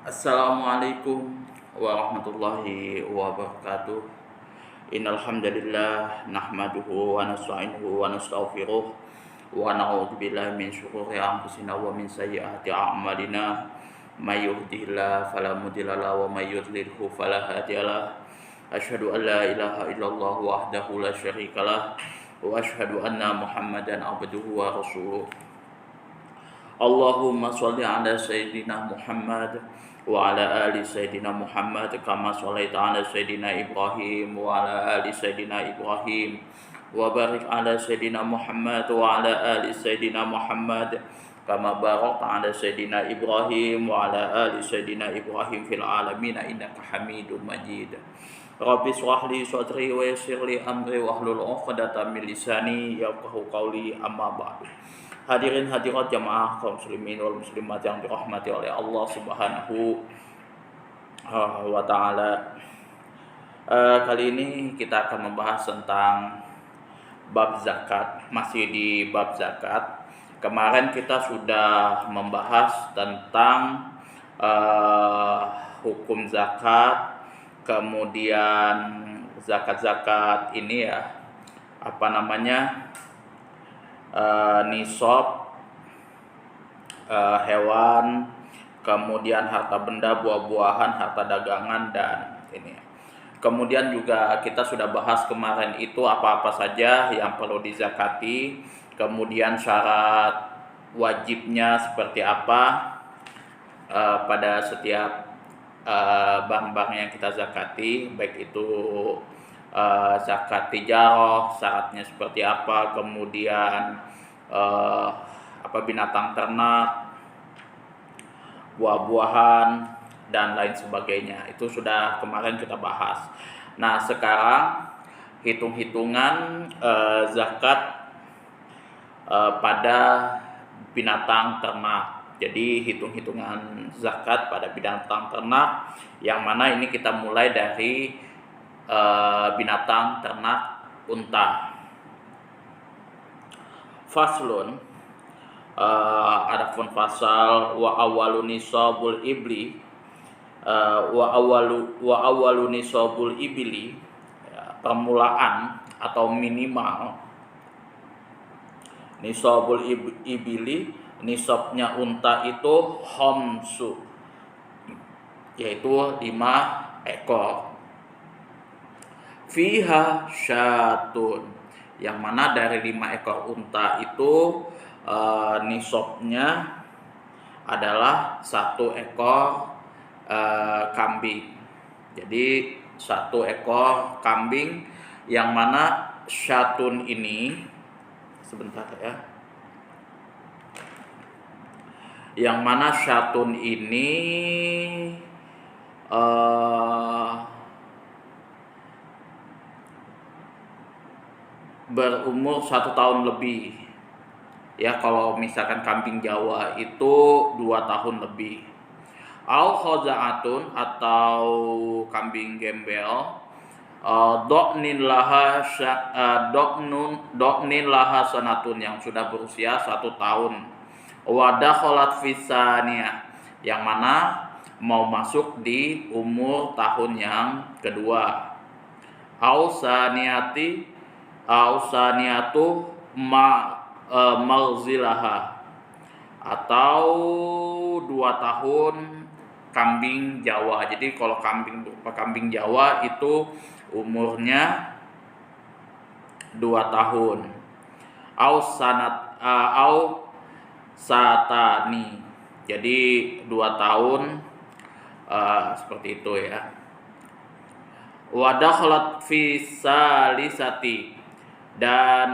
Assalamualaikum warahmatullahi wabarakatuh. Innal hamdalillah nahmaduhu wa nasta'inuhu wa nastaghfiruh wa na'udzu billahi min syururi anfusina wa min sayyiati a'malina. May yahdihillahu fala mudilla lahu wa may yudlilhu fala hadiyalah. Asyhadu an la ilaha illallah wahdahu la syarikalah wa asyhadu anna Muhammadan abduhu wa rasuluh. Allahumma sholli ala sayyidina Muhammad wa ala ali sayyidina Muhammad kama shallaita ala sayyidina Ibrahim wa ala ali sayyidina Ibrahim wa barik ala sayyidina Muhammad wa ala ali sayyidina Muhammad kama barakta ala sayyidina Ibrahim wa ala ali sayyidina Ibrahim fil alamin innaka Hamidum Majid. Rabbi shrah li sadri wa yassir li amri wahlul 'uqdatam min lisani yafqahu qawli, amma ba'du. Hadirin hadirat jamaah kaum muslimin wal muslimat yang dirahmati oleh Allah Subhanahu wa taala. Kali ini kita akan membahas tentang bab zakat, masih di bab zakat. Kemarin kita sudah membahas tentang hukum zakat, kemudian zakat-zakat ini ya, nisab hewan, kemudian harta benda, buah-buahan, harta dagangan, dan ini. Kemudian juga kita sudah bahas kemarin itu apa-apa saja yang perlu dizakati, kemudian syarat wajibnya seperti apa pada setiap barang-barang yang kita zakati, baik itu zakat tijarah, syaratnya seperti apa, kemudian binatang ternak, buah-buahan, dan lain sebagainya. Itu sudah kemarin kita bahas. Nah, sekarang hitung-hitungan zakat pada binatang ternak. Jadi hitung-hitungan zakat pada binatang ternak, yang mana ini kita mulai dari binatang ternak unta. Faslun, adapun fasal wa awwalu nisabul ibli, wa awwalu nisabul ibli, ya, permulaan atau minimal nisabul ibli, nisabnya unta itu khamsu, yaitu 5 ekor. Fiha syatun, yang mana dari 5 ekor unta itu nisabnya adalah 1 ekor kambing. Jadi 1 ekor kambing, yang mana syatun ini, sebentar ya, yang mana syatun ini berumur 1 tahun lebih. Ya, kalau misalkan kambing Jawa itu 2 tahun lebih. Au khaza'atun, atau kambing gembel, do'nin laha sanatun, yang sudah berusia 1 tahun. Wa dakhalat fisaniyah, yang mana mau masuk di umur tahun yang kedua. Au saniyatu marzilaha, atau 2 tahun kambing Jawa. Jadi kalau kambing Jawa itu umurnya 2 tahun. Au satani, jadi 2 tahun, seperti itu ya. Wa dakhalat fi salisati, dan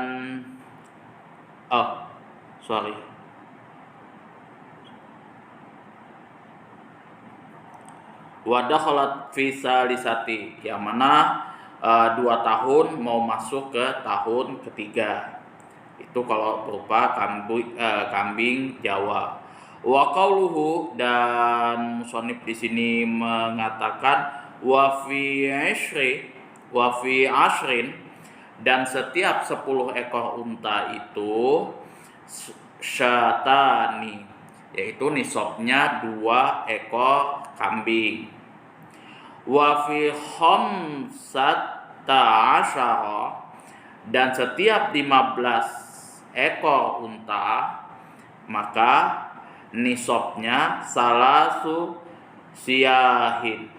wa dakhalat fi salisati, yang mana 2 tahun mau masuk ke tahun ketiga. Itu kalau berupa kambing Jawa. Wa qauluhu, dan musannif di sini mengatakan wa fi ashrin, dan setiap 10 ekor unta itu syatani, yaitu nisabnya 2 ekor kambing. Wa fi khamsata asyara, dan setiap 15 ekor unta maka nisabnya salasu siyahin,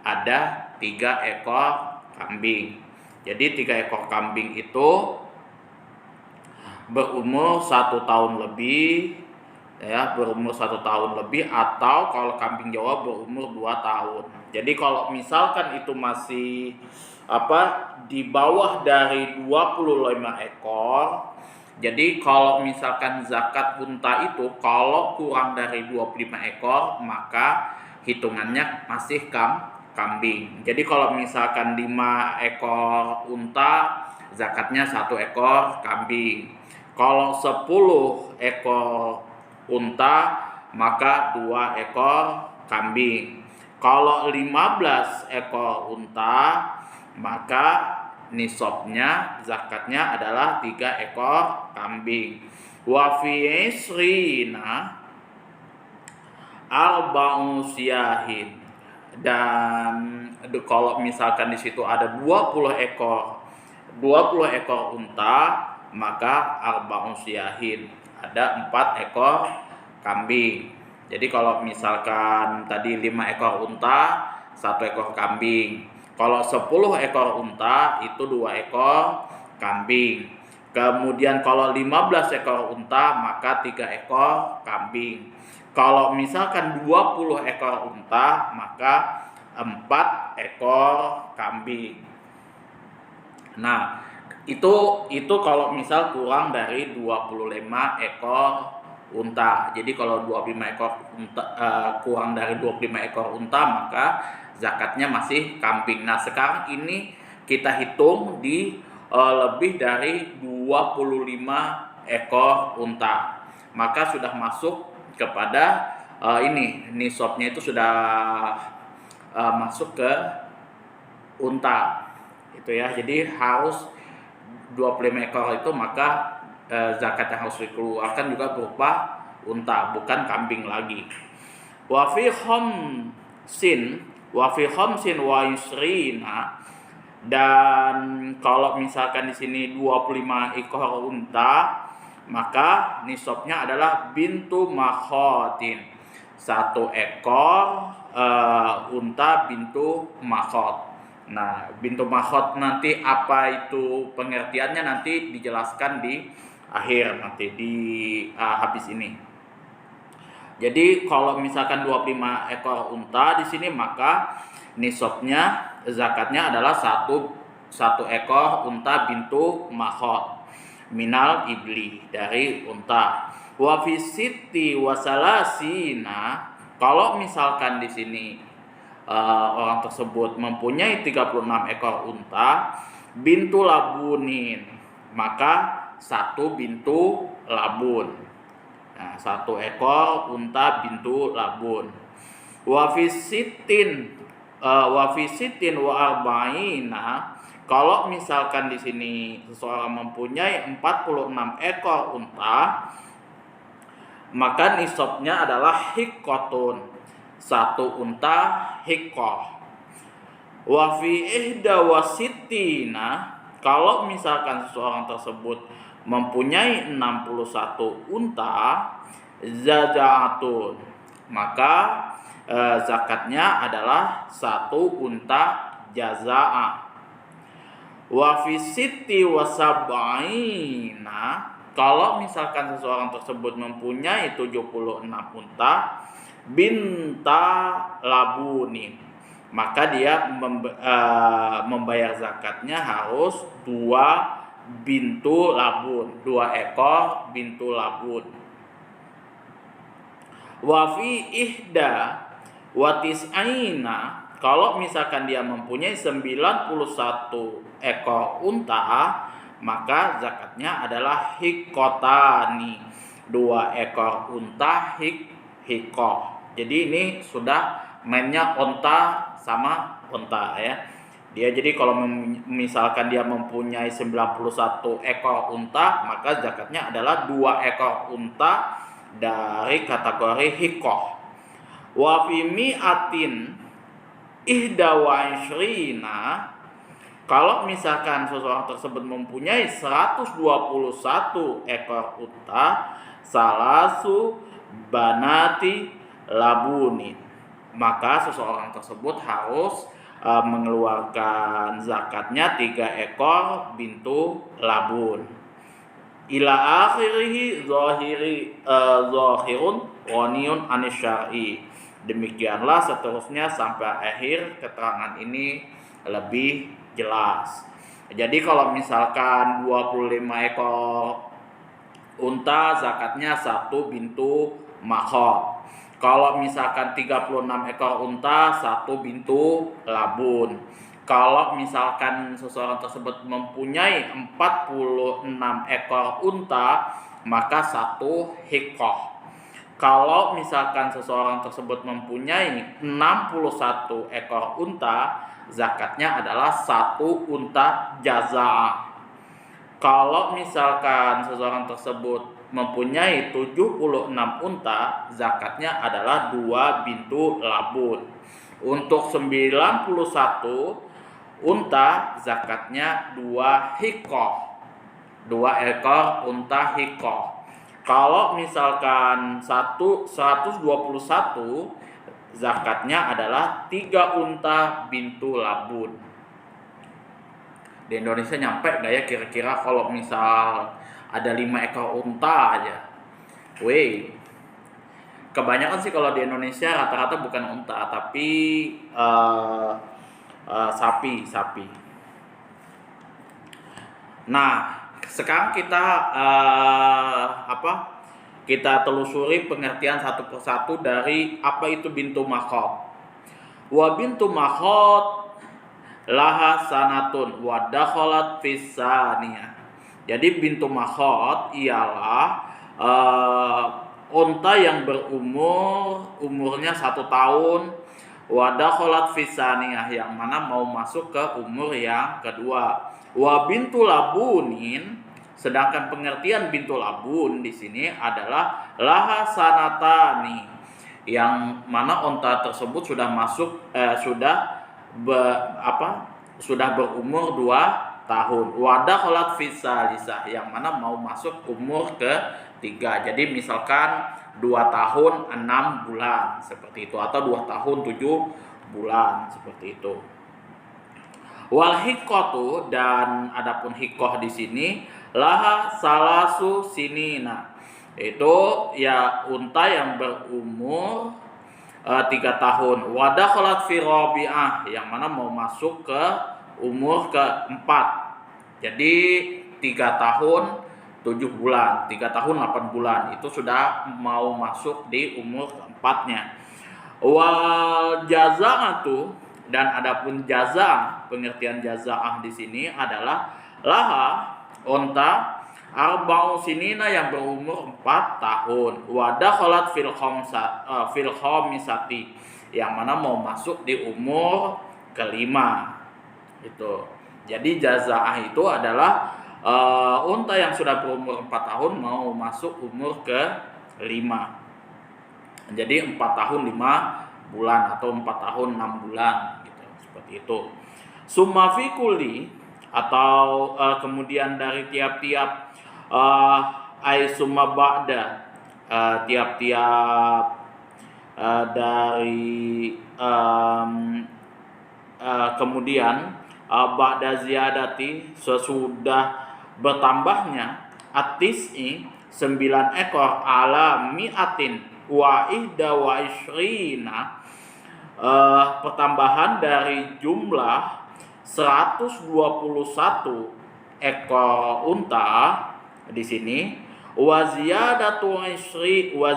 ada 3 ekor kambing. Jadi 3 ekor kambing itu berumur 1 tahun lebih, ya, berumur 1 tahun lebih, atau kalau kambing Jawa berumur 2 tahun. Jadi kalau misalkan itu masih di bawah dari 25 ekor, jadi kalau misalkan zakat unta itu kalau kurang dari 25 ekor maka hitungannya masih kambing. Jadi kalau misalkan 5 ekor unta zakatnya 1 ekor kambing. Kalau 10 ekor unta maka 2 ekor kambing. Kalau 15 ekor unta maka nisabnya zakatnya adalah 3 ekor kambing. Wa fi isrina arba'u siyahin, dan kalau misalkan di situ ada 20 ekor unta maka arba'u siyahin, ada 4 ekor kambing. Jadi kalau misalkan tadi 5 ekor unta, 1 ekor kambing. Kalau 10 ekor unta itu 2 ekor kambing. Kemudian kalau 15 ekor unta maka 3 ekor kambing. Kalau misalkan 20 ekor unta maka 4 ekor kambing. Nah, itu kalau misal kurang dari 25 ekor unta. Jadi kalau 25 ekor unta, kurang dari 25 ekor unta maka zakatnya masih kambing. Nah, sekarang ini kita hitung di lebih dari 25 ekor unta. Maka sudah masuk kepada nisabnya itu sudah masuk ke unta. Itu ya. Jadi harus 25 ekor itu maka zakat yang harus dikeluarkan juga berupa unta, bukan kambing lagi. Wa fi khamsin wa yusrina, dan kalau misalkan di sini 25 ekor unta maka nisabnya adalah bintu makhotin, 1 ekor unta bintu makhot. Nah, bintu makhot nanti apa itu pengertiannya nanti dijelaskan di akhir, nanti di habis ini. Jadi kalau misalkan 25 ekor unta di sini maka nisabnya zakatnya adalah 1 ekor unta bintu makhot minal ibli, dari unta. Wa fi sitti wa salasina, kalau misalkan di sini orang tersebut mempunyai 36 ekor unta bintu labunin, maka 1 bintu labun. Nah, 1 ekor unta bintu labun. Wa fi sittin wa arba'ina, kalau misalkan di sini seseorang mempunyai 46 ekor unta maka nisabnya adalah hikotun, 1 unta hikoh. Wa fi ihda wasittina, kalau misalkan seseorang tersebut mempunyai 61 unta zajatun, maka zakatnya adalah 1 unta jazaa. Wa fi sitti wa sab'ina, kalau misalkan seseorang tersebut mempunyai 76 unta binta labunin, maka dia membayar zakatnya harus 2 bintu labun, 2 ekor bintu labun. Wa fi ihda wa tis'ina, kalau misalkan dia mempunyai 91 ekor unta maka zakatnya adalah hikotani, 2 ekor unta hikoh. Jadi ini sudah mainnya unta sama unta ya. Dia jadi kalau misalkan dia mempunyai 91 ekor unta maka zakatnya adalah 2 ekor unta dari kategori hikoh. Wa fi mi'atin ihda wa ishrina, kalau misalkan seseorang tersebut mempunyai 121 ekor unta, salasu banati labunin, maka seseorang tersebut harus mengeluarkan zakatnya 3 ekor bintu labun. Ila akhirihi zahirun ghaniyun anis syar'i. Demikianlah seterusnya sampai akhir keterangan ini lebih jelas. Jadi kalau misalkan 25 ekor unta zakatnya 1 bintu makhot. Kalau misalkan 36 ekor unta 1 bintu labun. Kalau misalkan seseorang tersebut mempunyai 46 ekor unta, maka 1 hikoh. Kalau misalkan seseorang tersebut mempunyai 61 ekor unta, zakatnya adalah 1 unta jaza'ah. Kalau misalkan seseorang tersebut mempunyai 76 unta, zakatnya adalah 2 bintu labun. Untuk 91 unta, zakatnya 2 hikoh, 2 ekor unta hikoh. Kalau misalkan 121, zakatnya adalah 3 unta bintu labun. Di Indonesia nyampe gak ya kira-kira kalau misal ada 5 ekor unta aja? Kebanyakan sih kalau di Indonesia rata-rata bukan unta, tapi sapi. Nah, sekarang kita kita telusuri pengertian satu persatu dari apa itu bintu makhot. Wa bintu makhot laha sanatun wa dakhalat fis saniyah. Jadi bintu makhot ialah unta yang umurnya 1 tahun, wa dakhalat fis saniyah, yang mana mau masuk ke umur yang kedua. Wa bintu labunin, sedangkan pengertian bintu labun di sini adalah laha sanatani, yang mana unta tersebut sudah sudah berumur 2 tahun. Wa dakhalat fis salisah, yang mana mau masuk umur ketiga. Jadi misalkan 2 tahun 6 bulan seperti itu, atau 2 tahun 7 bulan seperti itu. Wal hikotu, dan adapun hikoh di sini laha salasu sinina, itu ya unta yang berumur 3 tahun. Wa dakhalat fi rabi'ah, yang mana mau masuk ke umur keempat. Jadi 3 tahun 7 bulan, 3 tahun 8 bulan, itu sudah mau masuk di umur keempatnya. Wal jaza'atu, dan adapun jaza'ah, pengertian jaza'ah di sini adalah laha unta arba'u sinina, yang berumur 4 tahun. Wa dakhalat fil khamisati, yang mana mau masuk di umur kelima. Itu. Jadi jaza'ah itu adalah unta yang sudah berumur 4 tahun mau masuk umur ke-5. Jadi 4 tahun 5 bulan atau 4 tahun 6 bulan gitu, seperti itu. Summa fi kulli, atau kemudian dari tiap-tiap ay summa ba'da, tiap-tiap dari kemudian ba'da ziyadati, sesudah bertambahnya at-tis'i 9 ekor ala mi'atin wa ihda wa ishrina, pertambahan dari jumlah 121 ekor unta di sini, wa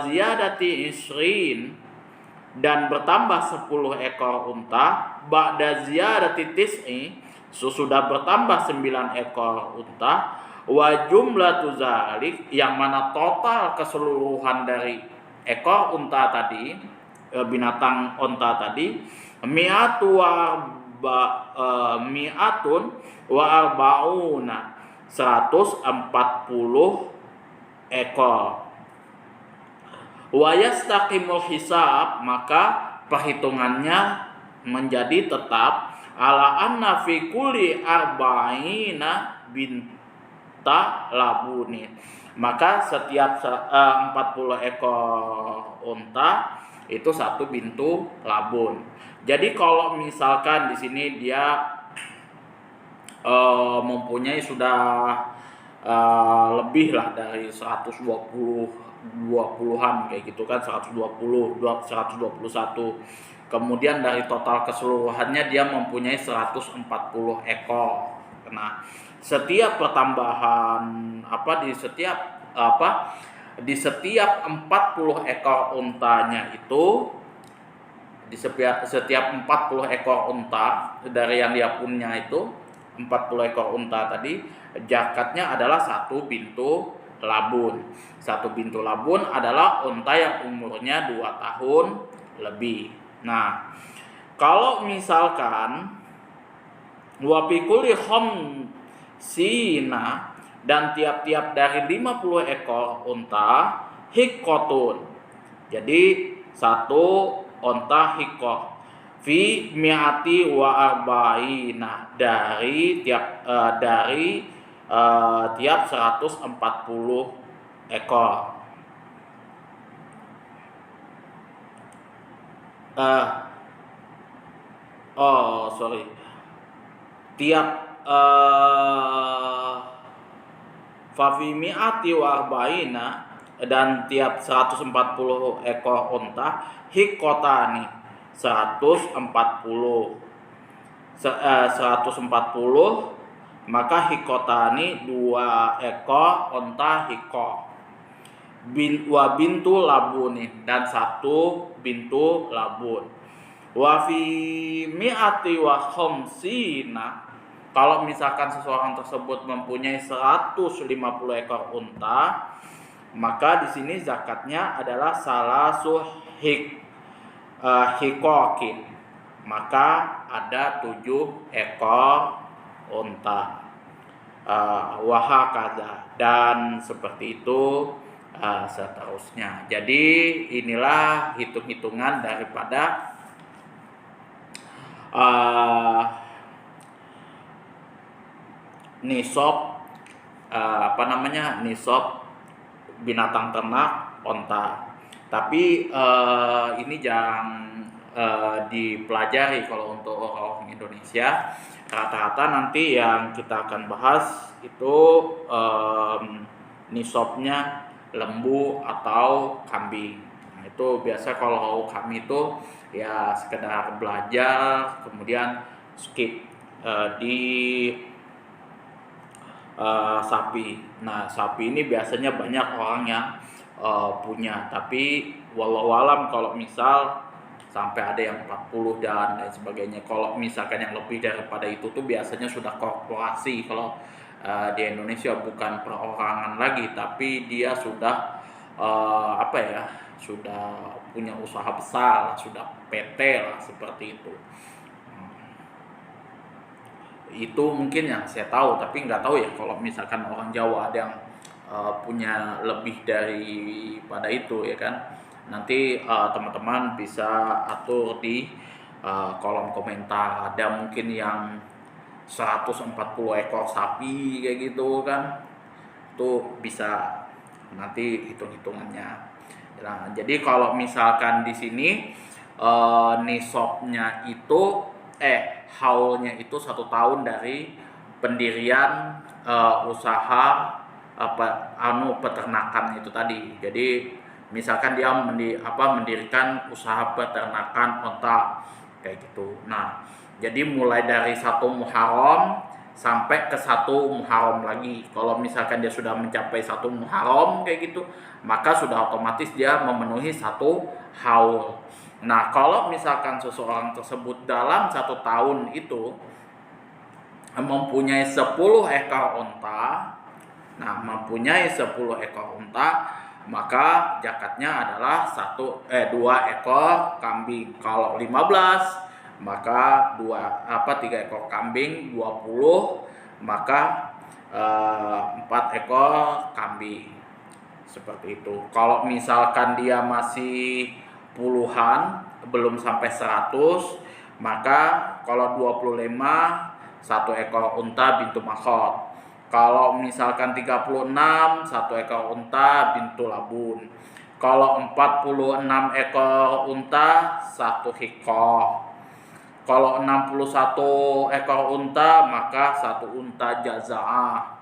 ziyadati isrin, dan bertambah 10 ekor unta ba'da ziyadati tis'i, sesudah bertambah 9 ekor unta, wa jumlatu zalik, yang mana total keseluruhan dari ekor unta tadi, binatang unta tadi, mi'atun wa arba'una, 140 ekor. Wa yastaqimul hisab, maka perhitungannya menjadi tetap ala anna fi kulli arba'ina binta labuni. Maka setiap 40 ekor unta itu satu bintu labun. Jadi kalau misalkan di sini dia mempunyai sudah lebih lah dari 120-an kayak gitu kan, 120, 121. Kemudian dari total keseluruhannya dia mempunyai 140 ekor. Nah, setiap pertambahan di setiap 40 ekor untanya itu, di setiap 40 ekor unta dari yang dia punya itu 40 ekor unta tadi, zakatnya adalah satu bintu labun. Satu bintu labun adalah unta yang umurnya 2 tahun lebih. Nah, kalau misalkan wa fi kulli khamsina, dan tiap-tiap dari 50 ekor unta hiqqatun. Jadi satu unta hiqqah fi mi'ati wa arba'ina, dari tiap 140 ekor. Tiap fafi mi'ati wa arba'ina, dan tiap 140 ekor unta hiqqatani 140, maka hiqqatani 2 ekor unta hiqqah wa bintu labuni, dan satu bintu labun. Wa fi mi'ati wa khamsina, kalau misalkan seseorang tersebut mempunyai 150 ekor unta, maka di sini zakatnya adalah salasu hiqaqin, maka ada 7 ekor unta. Wahakaza, dan seperti itu seterusnya. Jadi inilah hitung-hitungan daripada nisab nisab binatang ternak onta. Tapi ini jangan dipelajari kalau untuk orang Indonesia. Rata-rata nanti yang kita akan bahas itu nisabnya lembu atau kambing. Nah, itu biasa kalau kami itu ya sekedar belajar kemudian skip di sapi. Nah, sapi ini biasanya banyak orang yang punya, tapi wallahualam kalau misal sampai ada yang 40 dan lain sebagainya. Kalau misalkan yang lebih daripada itu tuh biasanya sudah korporasi. Kalau di Indonesia bukan perorangan lagi, tapi dia sudah sudah punya usaha besar, sudah PT lah, seperti itu. Itu mungkin yang saya tahu, tapi nggak tahu ya kalau misalkan orang Jawa ada yang punya lebih daripada itu, ya kan. Nanti teman-teman bisa atur di kolom komentar. Ada mungkin yang 140 ekor sapi kayak gitu kan, itu bisa nanti hitung-hitungannya. Nah, jadi kalau misalkan di sini nisabnya itu haulnya itu 1 tahun dari pendirian usaha peternakan itu tadi. Jadi misalkan dia mendirikan usaha peternakan onta kayak gitu. Nah, jadi mulai dari 1 Muharram sampai ke 1 Muharram lagi. Kalau misalkan dia sudah mencapai 1 Muharram kayak gitu, maka sudah otomatis dia memenuhi 1 haul. Nah, kalau misalkan seseorang tersebut dalam 1 tahun itu mempunyai 10 ekor unta, maka zakatnya adalah 2 ekor kambing. Kalau 15, maka 3 ekor kambing. 20, maka 4 ekor kambing. Seperti itu. Kalau misalkan dia masih puluhan, belum sampai 100, maka kalau 25 satu ekor unta bintu makhot. Kalau misalkan 36 satu ekor unta bintu labun. Kalau 46 ekor unta satu hikoh. Kalau 61 ekor unta maka satu unta jaza'ah.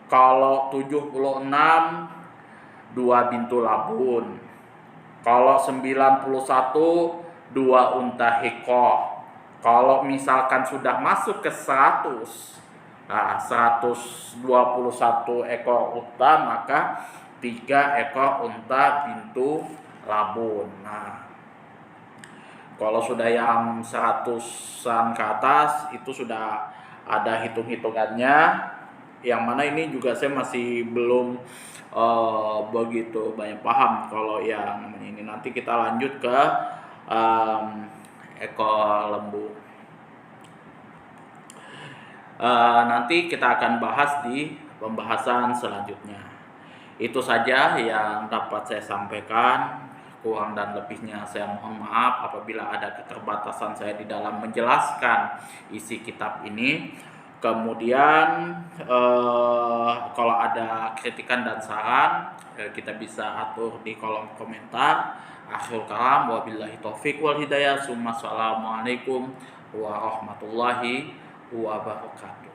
Kalau 76 dua bintu labun. Kalau 91 dua unta hikoh. Kalau misalkan sudah masuk ke 100, nah 121 ekor unta, maka 3 ekor unta bintu labun. Nah, kalau sudah yang 100-an ke atas itu sudah ada hitung-hitungannya, yang mana ini juga saya masih belum begitu banyak paham kalau yang ini. Nanti kita lanjut ke ekor lembu. Nanti kita akan bahas di pembahasan selanjutnya. Itu saja yang dapat saya sampaikan. Kurang dan lebihnya saya mohon maaf apabila ada keterbatasan saya di dalam menjelaskan isi kitab ini. Kemudian kalau ada kritikan dan saran kita bisa atur di kolom komentar. Akhirul kalam, wabillahi taufik wal hidayah. Assalamualaikum warahmatullahi wabarakatuh.